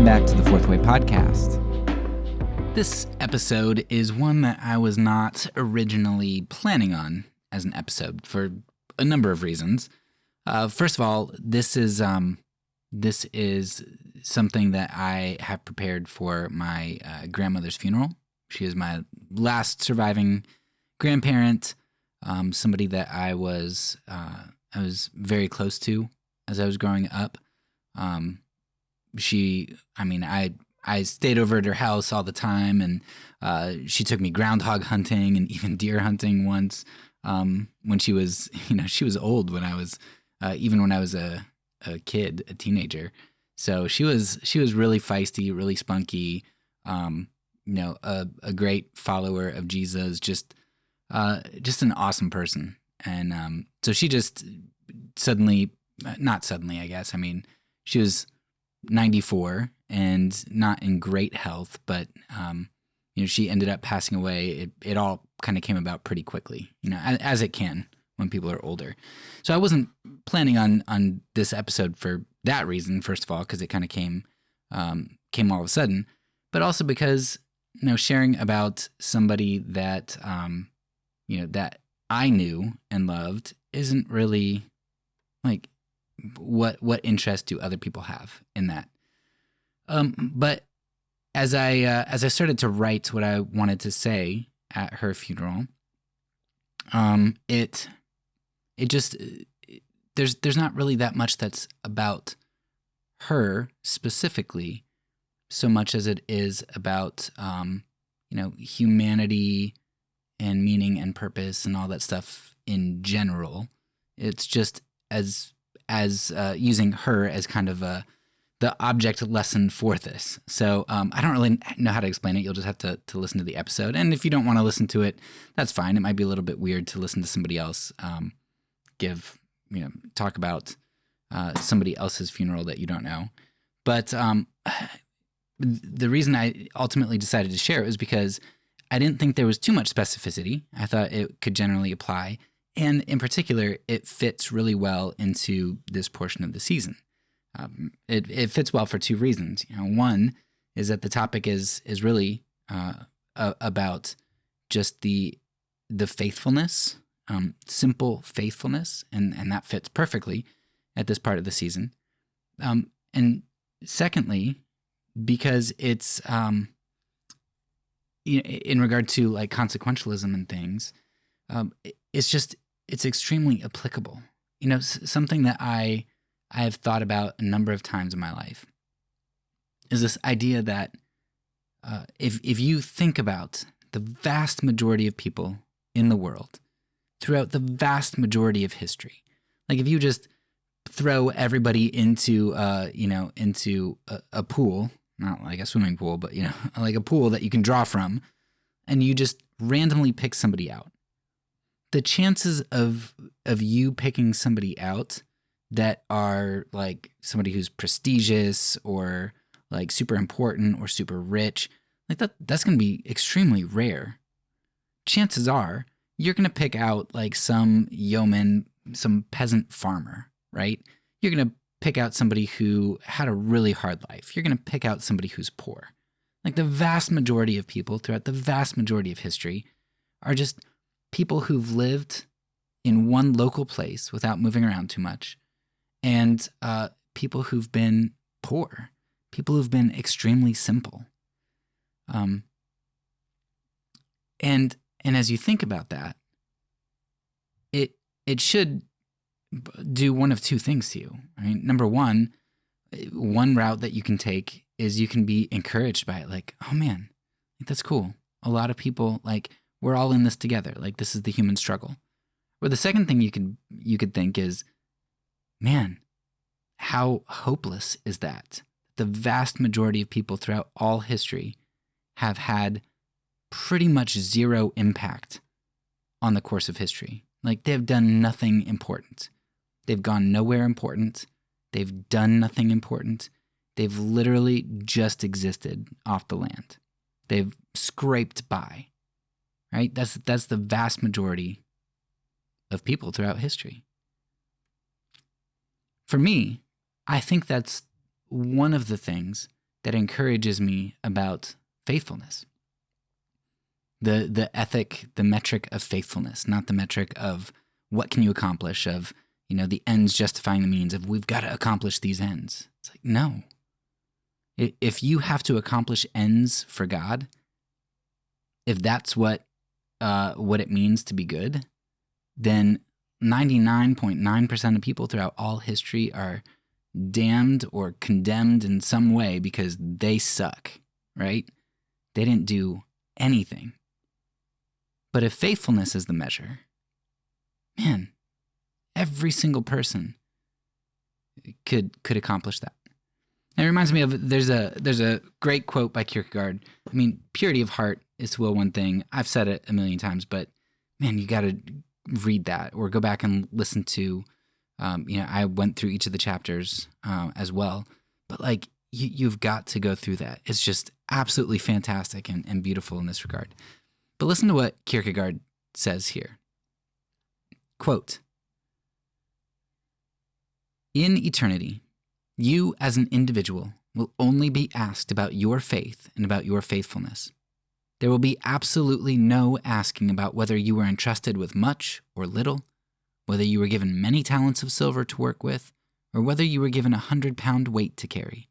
Welcome back to the Fourth Way Podcast. This episode is one that I was not originally planning on as an episode for a number of reasons. First of all, this is something that I have prepared for my grandmother's funeral. She is my last surviving grandparent, somebody that I was very close to as I was growing up. I stayed over at her house all the time, and she took me groundhog hunting and even deer hunting once. When she was, she was old when I was, even when I was a kid, a teenager. So she was really feisty, really spunky. A great follower of Jesus, just an awesome person. And so she just not suddenly, I guess. I mean, she was 94 and not in great health, but she ended up passing away. It all kind of came about pretty quickly, as it can when people are older. So I wasn't planning on this episode for that reason, first of all, because it kind of came all of a sudden, but also because sharing about somebody that that I knew and loved isn't really like what interest do other people have in that. But as I started to write what I wanted to say at her funeral, it just there's not really that much that's about her specifically, so much as it is about humanity and meaning and purpose and all that stuff in general. It's just as using her as kind of the object lesson for this. So I don't really know how to explain it. You'll just have to listen to the episode. And if you don't want to listen to it, that's fine. It might be a little bit weird to listen to somebody else talk about somebody else's funeral that you don't know. But the reason I ultimately decided to share it was because I didn't think there was too much specificity. I thought it could generally apply. And in particular, it fits really well into this portion of the season. It fits well for two reasons. One is that the topic is really about just the faithfulness, simple faithfulness, and that fits perfectly at this part of the season. And secondly, because it's in regard to like consequentialism and things, it's extremely applicable. Something that I have thought about a number of times in my life is this idea that if you think about the vast majority of people in the world throughout the vast majority of history, like if you just throw everybody into a pool, not like a swimming pool, but like a pool that you can draw from, and you just randomly pick somebody out, the chances of you picking somebody out that are like somebody who's prestigious or like super important or super rich, like that's going to be extremely rare. Chances are you're going to pick out like some yeoman, some peasant farmer, right? You're going to pick out somebody who had a really hard life. You're going to pick out somebody who's poor. Like the vast majority of people throughout the vast majority of history are just people who've lived in one local place without moving around too much, and people who've been poor, people who've been extremely simple. And as you think about that, it should do one of two things to you. I mean, number one route that you can take is you can be encouraged by it. Like, oh man, that's cool. A lot of people, like, we're all in this together. Like, this is the human struggle. Or the second thing you could think is, man, how hopeless is that? The vast majority of people throughout all history have had pretty much zero impact on the course of history. Like, they've done nothing important. They've gone nowhere important. They've done nothing important. They've literally just existed off the land. They've scraped by, right? That's the vast majority of people throughout history. For me, I think that's one of the things that encourages me about faithfulness. The ethic, the metric of faithfulness, not the metric of what can you accomplish, of, the ends justifying the means, of we've got to accomplish these ends. It's like, no. If you have to accomplish ends for God, if that's what it means to be good, then 99.9% of people throughout all history are damned or condemned in some way because they suck, right? They didn't do anything. But if faithfulness is the measure, man, every single person could accomplish that. And it reminds me of there's a great quote by Kierkegaard. I mean, purity of heart is to will one thing. I've said it a million times, but man, you got to read that or go back and listen to. I went through each of the chapters as well, but like you've got to go through that. It's just absolutely fantastic and beautiful in this regard. But listen to what Kierkegaard says here. Quote, "In eternity, you as an individual will only be asked about your faith and about your faithfulness. There will be absolutely no asking about whether you were entrusted with much or little, whether you were given many talents of silver to work with, or whether you were given 100-pound weight to carry.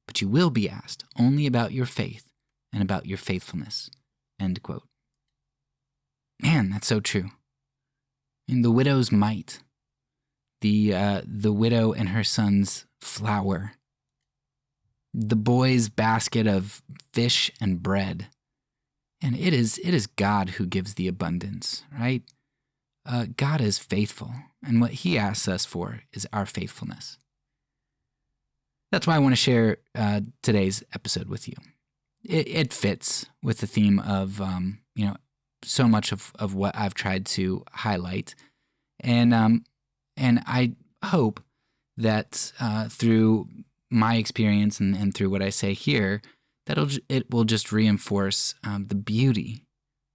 But you will be asked only about your faith and about your faithfulness." End quote. Man, that's so true. And the widow's mite, the widow and her son's flour, the boy's basket of fish and bread. And it is God who gives the abundance, right? God is faithful, and what he asks us for is our faithfulness. That's why I want to share today's episode with you. It fits with the theme of, so much of what I've tried to highlight. And I hope that through my experience and through what I say here, that it will just reinforce the beauty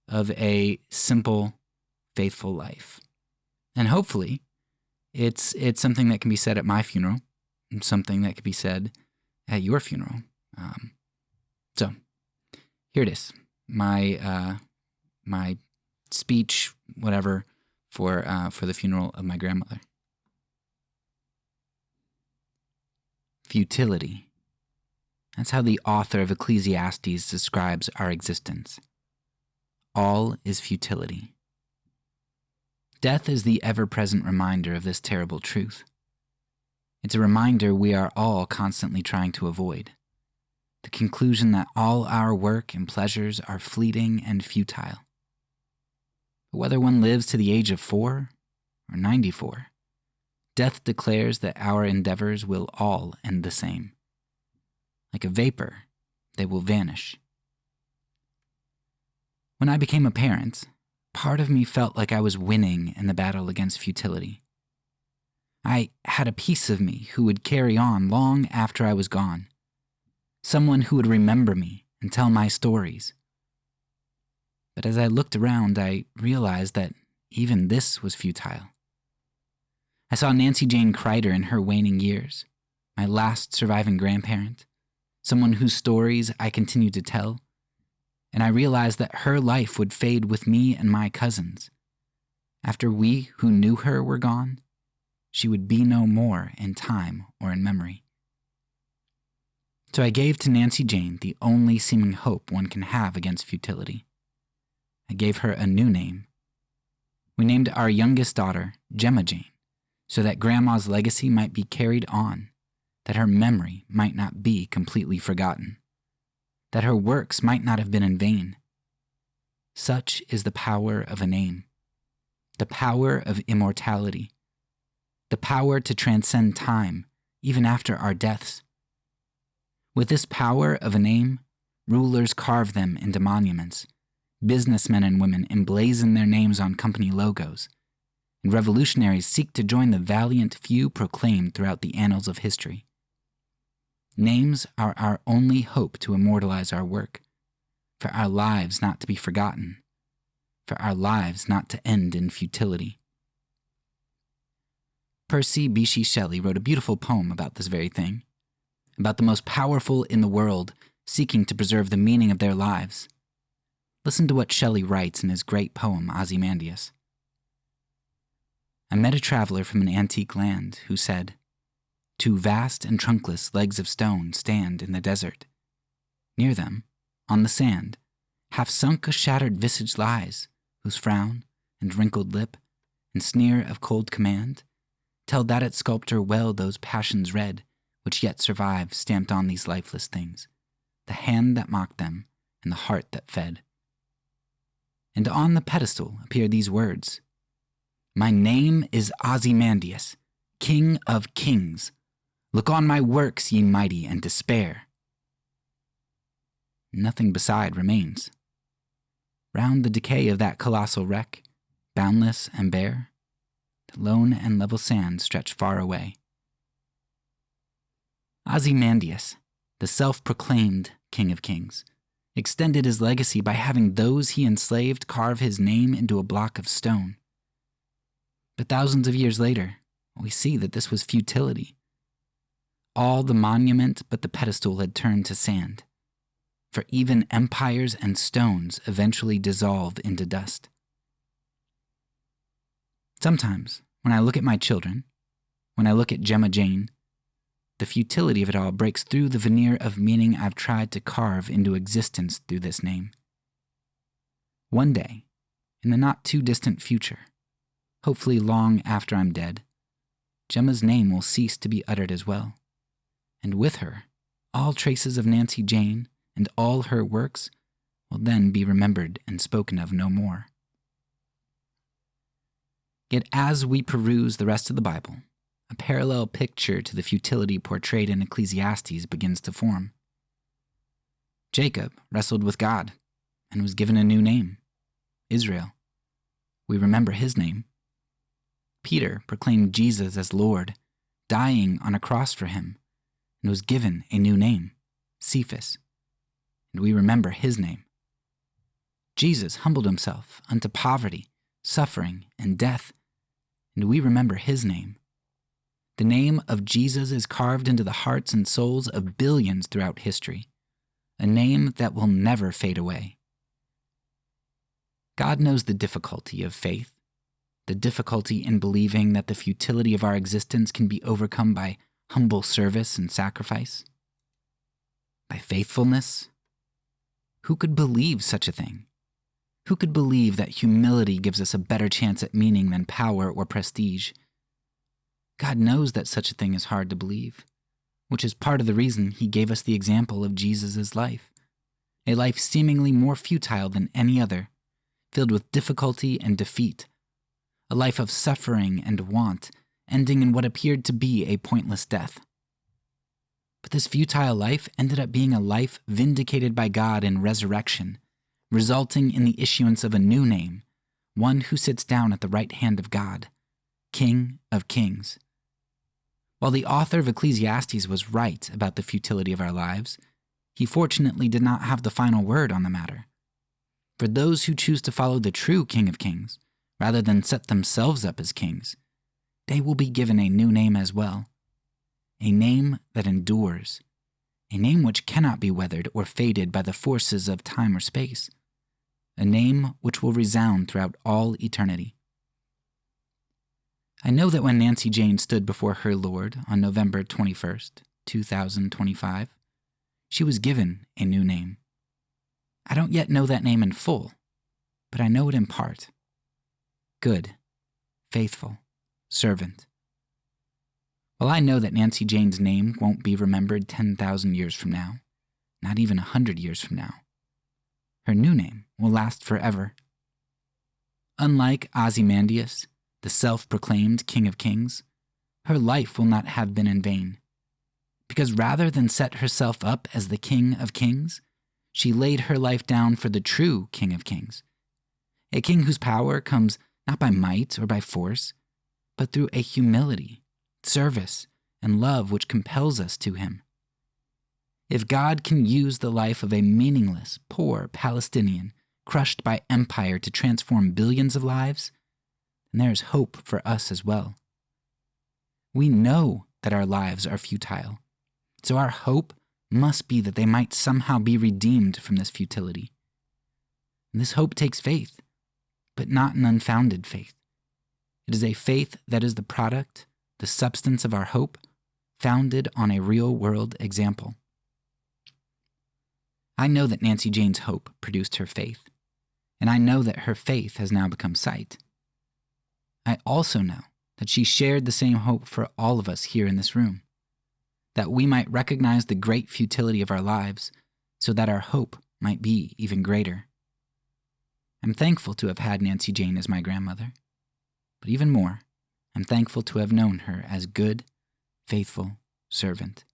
of a simple, faithful life. And hopefully it's something that can be said at my funeral and something that can be said at your funeral. So here it is, my speech, whatever, for the funeral of my grandmother. Futility. That's how the author of Ecclesiastes describes our existence. All is futility. Death is the ever-present reminder of this terrible truth. It's a reminder we are all constantly trying to avoid. The conclusion that all our work and pleasures are fleeting and futile. But whether one lives to the age of 4 or 94, death declares that our endeavors will all end the same. Like a vapor, they will vanish. When I became a parent, part of me felt like I was winning in the battle against futility. I had a piece of me who would carry on long after I was gone. Someone who would remember me and tell my stories. But as I looked around, I realized that even this was futile. I saw Nancy Jane Kreider in her waning years, my last surviving grandparent, someone whose stories I continued to tell, and I realized that her life would fade with me and my cousins. After we who knew her were gone, she would be no more in time or in memory. So I gave to Nancy Jane the only seeming hope one can have against futility. I gave her a new name. We named our youngest daughter Gemma Jane, so that Grandma's legacy might be carried on, that her memory might not be completely forgotten, that her works might not have been in vain. Such is the power of a name, the power of immortality, the power to transcend time, even after our deaths. With this power of a name, rulers carve them into monuments, businessmen and women emblazon their names on company logos, and revolutionaries seek to join the valiant few proclaimed throughout the annals of history. Names are our only hope to immortalize our work, for our lives not to be forgotten, for our lives not to end in futility. Percy Bysshe Shelley wrote a beautiful poem about this very thing, about the most powerful in the world seeking to preserve the meaning of their lives. Listen to what Shelley writes in his great poem, Ozymandias. I met a traveler from an antique land who said, "Two vast and trunkless legs of stone stand in the desert. Near them, on the sand, half sunk a shattered visage lies, whose frown and wrinkled lip and sneer of cold command tell that its sculptor well those passions read which yet survive stamped on these lifeless things, the hand that mocked them and the heart that fed. And on the pedestal appear these words, My name is Ozymandias, King of Kings. Look on my works, ye mighty, and despair." Nothing beside remains. Round the decay of that colossal wreck, boundless and bare, the lone and level sands stretch far away. Ozymandias, the self-proclaimed King of Kings, extended his legacy by having those he enslaved carve his name into a block of stone. But thousands of years later, we see that this was futility. All the monument but the pedestal had turned to sand, for even empires and stones eventually dissolve into dust. Sometimes, when I look at my children, when I look at Gemma Jane, the futility of it all breaks through the veneer of meaning I've tried to carve into existence through this name. One day, in the not-too-distant future, hopefully long after I'm dead, Gemma's name will cease to be uttered as well, and with her, all traces of Nancy Jane and all her works will then be remembered and spoken of no more. Yet as we peruse the rest of the Bible, a parallel picture to the futility portrayed in Ecclesiastes begins to form. Jacob wrestled with God and was given a new name, Israel. We remember his name. Peter proclaimed Jesus as Lord, dying on a cross for him, and was given a new name, Cephas, and we remember his name. Jesus humbled himself unto poverty, suffering, and death, and we remember his name. The name of Jesus is carved into the hearts and souls of billions throughout history, a name that will never fade away. God knows the difficulty of faith, the difficulty in believing that the futility of our existence can be overcome by humble service and sacrifice, by faithfulness. Who could believe such a thing? Who could believe that humility gives us a better chance at meaning than power or prestige? God knows that such a thing is hard to believe, which is part of the reason he gave us the example of Jesus' life, a life seemingly more futile than any other, filled with difficulty and defeat, a life of suffering and want, ending in what appeared to be a pointless death. But this futile life ended up being a life vindicated by God in resurrection, resulting in the issuance of a new name, one who sits down at the right hand of God, King of Kings. While the author of Ecclesiastes was right about the futility of our lives, he fortunately did not have the final word on the matter. For those who choose to follow the true King of Kings, rather than set themselves up as kings, they will be given a new name as well, a name that endures, a name which cannot be weathered or faded by the forces of time or space, a name which will resound throughout all eternity. I know that when Nancy Jane stood before her Lord on November 21st, 2025, she was given a new name. I don't yet know that name in full, but I know it in part. Good, faithful, servant. While I know that Nancy Jane's name won't be remembered 10,000 years from now, not even 100 years from now, her new name will last forever. Unlike Ozymandias, the self-proclaimed King of Kings, her life will not have been in vain, because rather than set herself up as the King of Kings, she laid her life down for the true King of Kings, a king whose power comes not by might or by force, but through a humility, service, and love which compels us to him. If God can use the life of a meaningless, poor Palestinian crushed by empire to transform billions of lives, then there is hope for us as well. We know that our lives are futile, So our hope must be that they might somehow be redeemed from this futility. And this hope takes faith, but not an unfounded faith. It is a faith that is the product, the substance of our hope, founded on a real-world example. I know that Nancy Jane's hope produced her faith, and I know that her faith has now become sight. I also know that she shared the same hope for all of us here in this room, that we might recognize the great futility of our lives so that our hope might be even greater. I'm thankful to have had Nancy Jane as my grandmother, but even more, I'm thankful to have known her as good, faithful servant,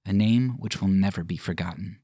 a name which will never be forgotten.